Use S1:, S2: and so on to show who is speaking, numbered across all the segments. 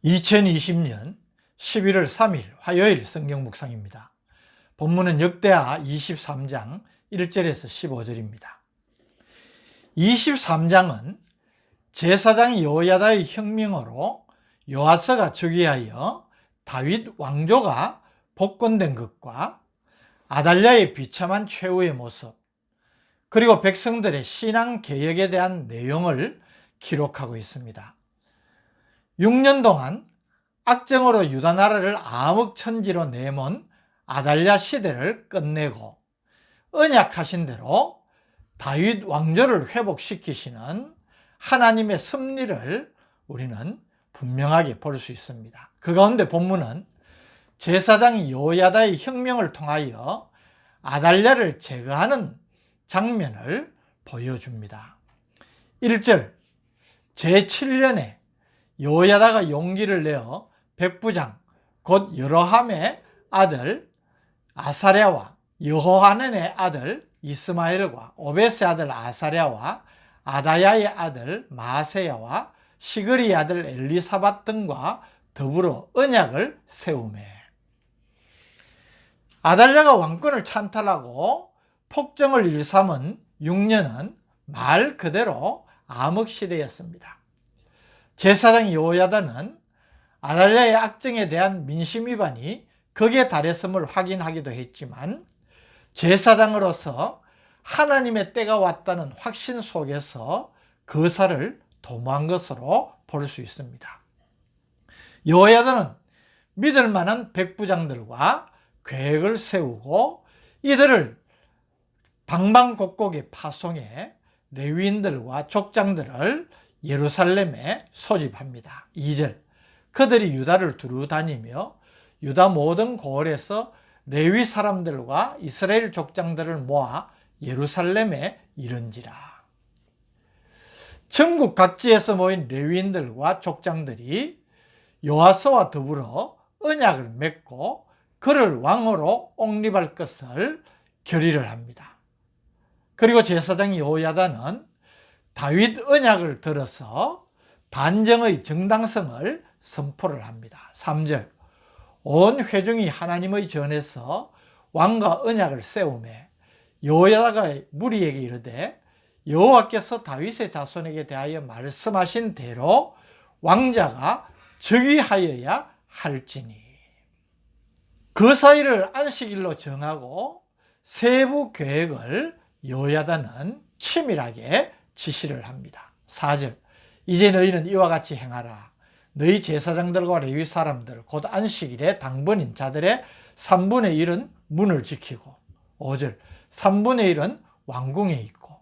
S1: 2020년 11월 3일 화요일 성경 묵상입니다. 본문은 역대하 23장 1절에서 15절입니다. 23장은 제사장 여호야다의 혁명으로 요아스가 즉위하여 다윗 왕조가 복권된 것과 아달랴의 비참한 최후의 모습, 그리고 백성들의 신앙 개혁에 대한 내용을 기록하고 있습니다. 6년 동안 악정으로 유다 나라를 암흑천지로 내몬 아달랴 시대를 끝내고 언약하신 대로 다윗 왕조를 회복시키시는 하나님의 섭리를 우리는 분명하게 볼 수 있습니다. 그 가운데 본문은 제사장 여호야다의 혁명을 통하여 아달랴를 제거하는 장면을 보여줍니다. 1절, 제7년에 여호야다가 용기를 내어 백부장 곧 여로함의 아들 아사랴와 여호하난의 아들 이스마엘과 오벳의 아들 아사랴와 아다야의 아들 마세야와 시그리의 아들 엘리사밧 등과 더불어 언약을 세우매, 아달랴가 왕권을 찬탈하고 폭정을 일삼은 6년은 말 그대로 암흑시대였습니다. 제사장 여호야다는 아달랴의 악정에 대한 민심 위반이 극에 달했음을 확인하기도 했지만 제사장으로서 하나님의 때가 왔다는 확신 속에서 거사를 도모한 것으로 볼 수 있습니다. 여호야다는 믿을 만한 백부장들과 계획을 세우고 이들을 방방곡곡에 파송해 레위인들과 족장들을 예루살렘에 소집합니다. 2절, 그들이 유다를 두루 다니며 유다 모든 고을에서 레위 사람들과 이스라엘 족장들을 모아 예루살렘에 이른지라. 전국 각지에서 모인 레위인들과 족장들이 요아스와 더불어 언약을 맺고 그를 왕으로 옹립할 것을 결의를 합니다. 그리고 제사장 여호야다는 다윗 언약을 들어서 반정의 정당성을 선포를 합니다. 3절, 온 회중이 하나님의 전에서 왕과 언약을 세우매 여호야다가 무리에게 이르되 여호와께서 다윗의 자손에게 대하여 말씀하신 대로 왕자가 즉위하여야 할지니. 그 사이를 안식일로 정하고 세부 계획을 여호야다는 치밀하게 지시를 합니다. 4절, 이제 너희는 이와 같이 행하라. 너희 제사장들과 레위 사람들 곧 안식일에 당번인 자들의 3분의 1은 문을 지키고, 5절, 3분의 1은 왕궁에 있고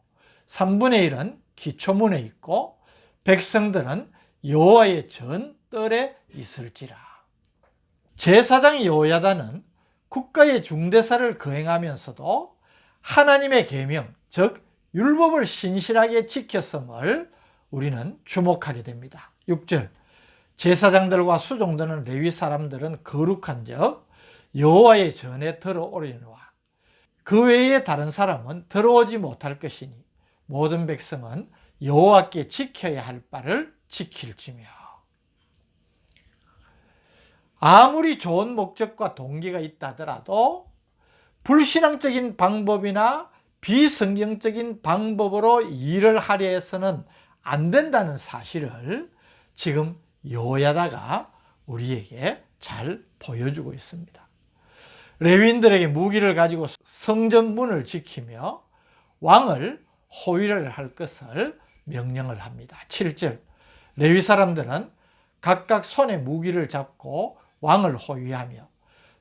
S1: 3분의 1은 기초문에 있고 백성들은 여호와의 전 뜰에 있을지라. 제사장 여호야다는 국가의 중대사를 거행하면서도 하나님의 계명, 즉 율법을 신실하게 지켰음을 우리는 주목하게 됩니다. 6절, 제사장들과 수종드는 레위 사람들은 거룩한 적 여호와의 전에 들어오리노라. 그 외에 다른 사람은 들어오지 못할 것이니 모든 백성은 여호와께 지켜야 할 바를 지킬지며. 아무리 좋은 목적과 동기가 있다 하더라도 불신앙적인 방법이나 비성경적인 방법으로 일을 하려 해서는 안 된다는 사실을 지금 여호야다가 우리에게 잘 보여주고 있습니다. 레위인들에게 무기를 가지고 성전 문을 지키며 왕을 호위를 할 것을 명령을 합니다. 7절, 레위 사람들은 각각 손에 무기를 잡고 왕을 호위하며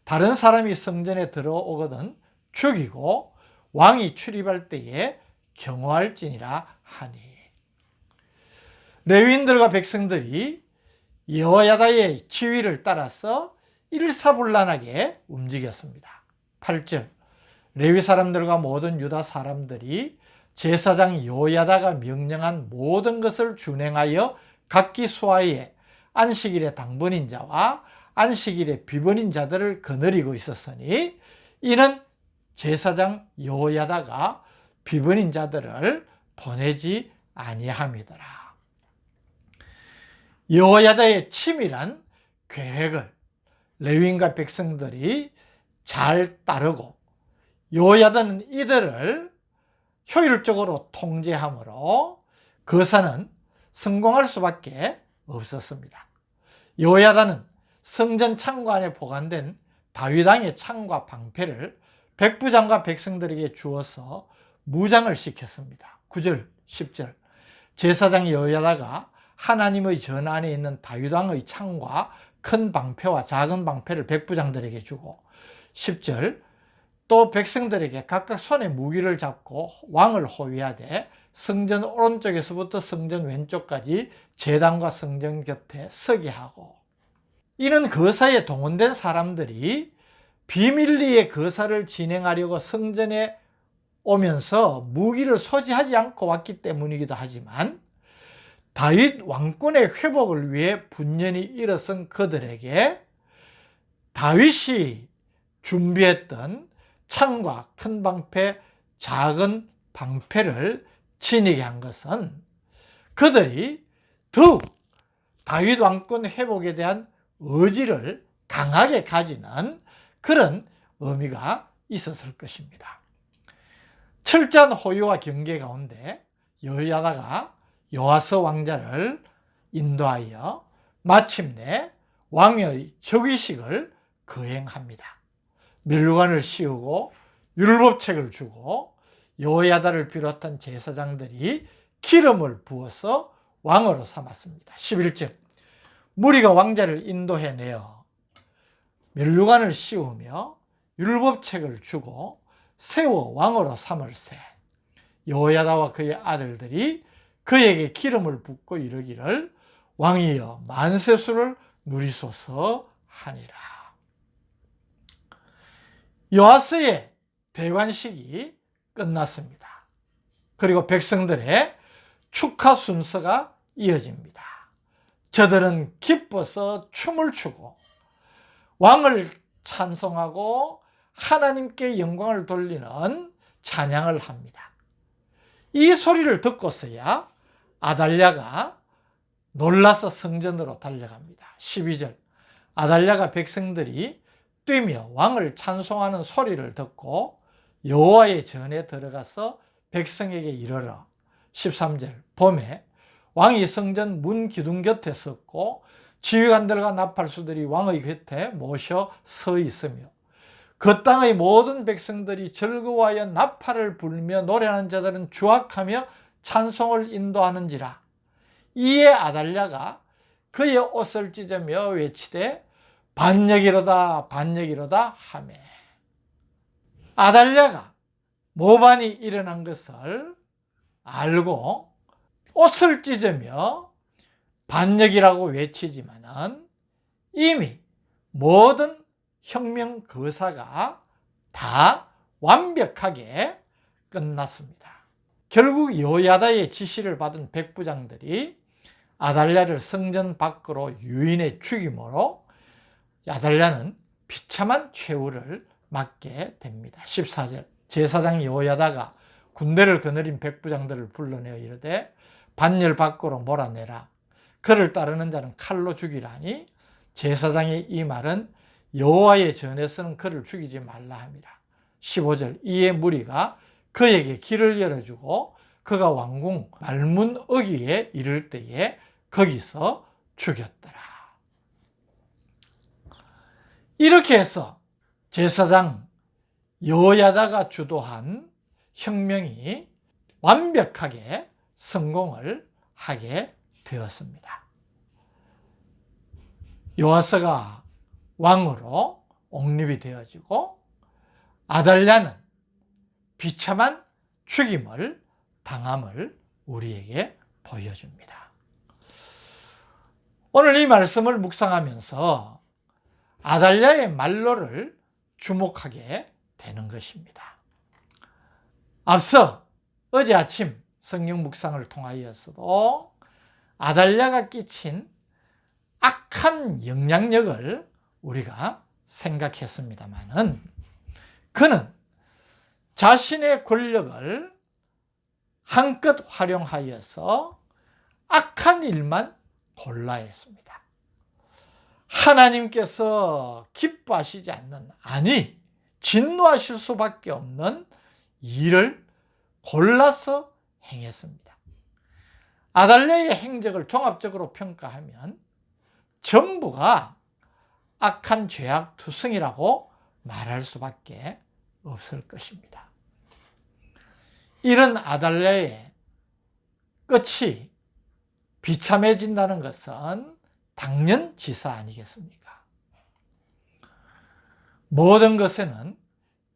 S1: 다른 사람이 성전에 들어오거든 죽이고 왕이 출입할 때에 경호할지니라 하니. 레위인들과 백성들이 여호야다의 지휘를 따라서 일사불란하게 움직였습니다. 8절, 레위 사람들과 모든 유다 사람들이 제사장 여호야다가 명령한 모든 것을 준행하여 각기 수하에 안식일의 당번인 자와 안식일의 비번인 자들을 거느리고 있었으니 이는 제사장 여호야다가 비번인 자들을 보내지 아니함이더라. 여호야다의 치밀한 계획을 레위인과 백성들이 잘 따르고 여호야다는 이들을 효율적으로 통제함으로 거사는 성공할 수밖에 없었습니다. 여호야다는 성전 창고 안에 보관된 다윗 왕의 창과 방패를 백부장과 백성들에게 주어서 무장을 시켰습니다. 9절, 10절. 제사장 여호야다가 하나님의 전 안에 있는 다윗 왕의 창과 큰 방패와 작은 방패를 백부장들에게 주고, 10절. 또 백성들에게 각각 손에 무기를 잡고 왕을 호위하되 성전 오른쪽에서부터 성전 왼쪽까지 제단과 성전 곁에 서게 하고, 이는 거사에 동원된 사람들이 비밀리에 거사를 진행하려고 성전에 오면서 무기를 소지하지 않고 왔기 때문이기도 하지만, 다윗 왕권의 회복을 위해 분연히 일어선 그들에게 다윗이 준비했던 창과 큰 방패, 작은 방패를 지니게 한 것은 그들이 더욱 다윗 왕권 회복에 대한 의지를 강하게 가지는 그런 의미가 있었을 것입니다. 철저한 호의와 경계 가운데 여호야다가 요아스 왕자를 인도하여 마침내 왕의 즉위식을 거행합니다. 면류관을 씌우고 율법책을 주고 여호야다를 비롯한 제사장들이 기름을 부어서 왕으로 삼았습니다. 11절. 무리가 왕자를 인도해내어 면류관을 씌우며 율법책을 주고 세워 왕으로 삼을세. 여호야다와 그의 아들들이 그에게 기름을 붓고 이르기를 왕이여 만세수를 누리소서 하니라. 요아스의 대관식이 끝났습니다. 그리고 백성들의 축하 순서가 이어집니다. 저들은 기뻐서 춤을 추고 왕을 찬송하고 하나님께 영광을 돌리는 찬양을 합니다. 이 소리를 듣고서야 아달랴가 놀라서 성전으로 달려갑니다. 12절. 아달랴가 백성들이 뛰며 왕을 찬송하는 소리를 듣고 여호와의 전에 들어가서 백성에게 이르러. 13절. 봄에 왕이 성전 문 기둥 곁에 섰고 지휘관들과 나팔수들이 왕의 곁에 모셔 서 있으며 그 땅의 모든 백성들이 즐거워하여 나팔을 불며 노래하는 자들은 주악하며 찬송을 인도하는지라. 이에 아달랴가 그의 옷을 찢으며 외치되 반역이로다 반역이로다 하매, 아달랴가 모반이 일어난 것을 알고 옷을 찢으며 반역이라고 외치지만은 이미 모든 혁명 거사가 다 완벽하게 끝났습니다. 결국 여호야다의 지시를 받은 백부장들이 아달랴를 성전 밖으로 유인해 죽임으로 아달랴는 비참한 최후를 맞게 됩니다. 14절. 제사장 여호야다가 군대를 거느린 백부장들을 불러내어 이르되 반열 밖으로 몰아내라. 그를 따르는 자는 칼로 죽이라니. 제사장의 이 말은 여호와의 전에서는 그를 죽이지 말라 함이라. 15절. 이에 무리가 그에게 길을 열어주고 그가 왕궁 말문 어귀에 이를 때에 거기서 죽였더라. 이렇게 해서 제사장 여호야다가 주도한 혁명이 완벽하게 성공을 하게 되었습니다. 요아스가 왕으로 옹립이 되어지고 아달랴는 비참한 죽임을 당함을 우리에게 보여줍니다. 오늘 이 말씀을 묵상하면서 아달랴의 말로를 주목하게 되는 것입니다. 앞서 어제 아침 성경 묵상을 통하여서도 아달랴가 끼친 악한 영향력을 우리가 생각했습니다마는 그는 자신의 권력을 한껏 활용하여서 악한 일만 골라 했습니다. 하나님께서 기뻐하시지 않는, 아니 진노하실 수밖에 없는 일을 골라서 행했습니다. 아달랴의 행적을 종합적으로 평가하면 전부가 악한 죄악 투성이라고 말할 수밖에 없을 것입니다. 이런 아달랴의 끝이 비참해진다는 것은 당연지사 아니겠습니까? 모든 것에는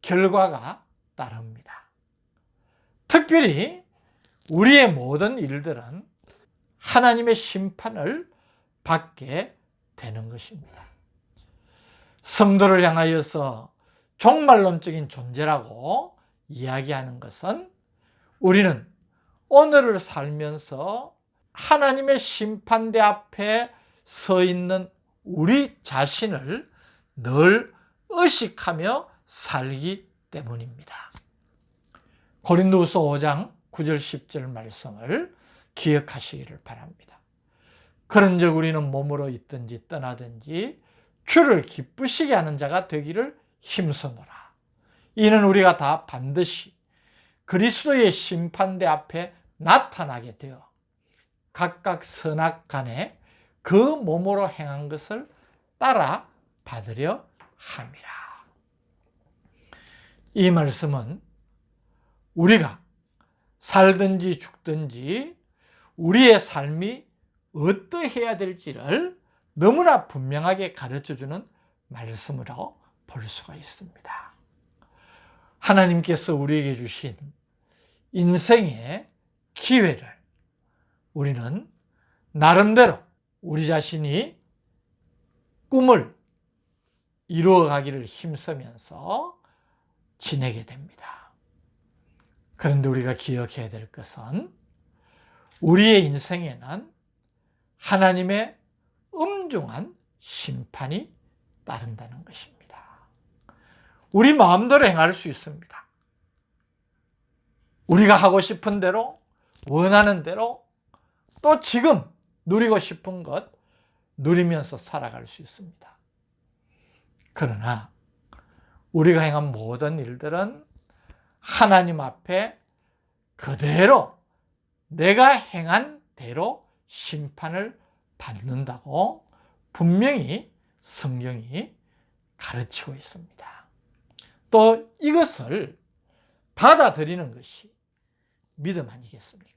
S1: 결과가 따릅니다. 특별히 우리의 모든 일들은 하나님의 심판을 받게 되는 것입니다. 성도를 향하여서 종말론적인 존재라고 이야기하는 것은 우리는 오늘을 살면서 하나님의 심판대 앞에 서 있는 우리 자신을 늘 의식하며 살기 때문입니다. 고린도후서 5장 9절 10절 말씀을 기억하시기를 바랍니다. 그런즉 우리는 몸으로 있든지 떠나든지 주를 기쁘시게 하는 자가 되기를 힘쓰노라. 이는 우리가 다 반드시 그리스도의 심판대 앞에 나타나게 되어 각각 선악간에 그 몸으로 행한 것을 따라 받으려 함이라. 이 말씀은 우리가 살든지 죽든지 우리의 삶이 어떠해야 될지를 너무나 분명하게 가르쳐주는 말씀으로 볼 수가 있습니다. 하나님께서 우리에게 주신 인생의 기회를 우리는 나름대로 우리 자신이 꿈을 이루어가기를 힘쓰면서 지내게 됩니다. 그런데 우리가 기억해야 될 것은 우리의 인생에는 하나님의 엄중한 심판이 따른다는 것입니다. 우리 마음대로 행할 수 있습니다. 우리가 하고 싶은 대로, 원하는 대로, 또 지금 누리고 싶은 것 누리면서 살아갈 수 있습니다. 그러나 우리가 행한 모든 일들은 하나님 앞에 그대로 내가 행한 대로 심판을 받는다고 분명히 성경이 가르치고 있습니다. 또 이것을 받아들이는 것이 믿음 아니겠습니까?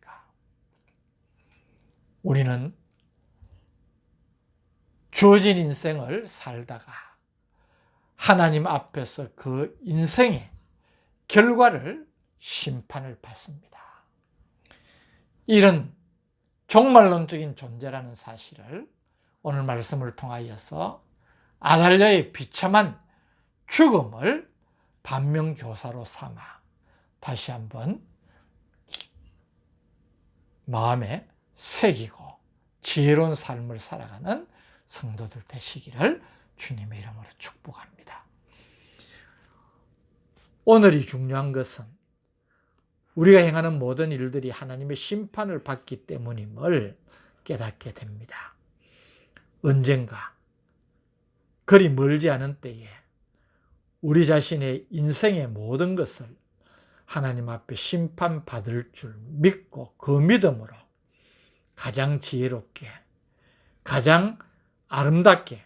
S1: 우리는 주어진 인생을 살다가 하나님 앞에서 그 인생의 결과를 심판을 받습니다. 이런 종말론적인 존재라는 사실을 오늘 말씀을 통하여서 아달랴의 비참한 죽음을 반면교사로 삼아 다시 한번 마음에 새기고 지혜로운 삶을 살아가는 성도들 되시기를 주님의 이름으로 축복합니다. 오늘이 중요한 것은 우리가 행하는 모든 일들이 하나님의 심판을 받기 때문임을 깨닫게 됩니다. 언젠가 그리 멀지 않은 때에 우리 자신의 인생의 모든 것을 하나님 앞에 심판받을 줄 믿고 그 믿음으로 가장 지혜롭게, 가장 아름답게,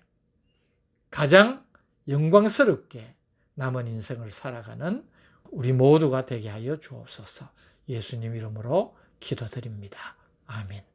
S1: 가장 영광스럽게 남은 인생을 살아가는 우리 모두가 되게 하여 주옵소서. 예수님 이름으로 기도드립니다. 아멘.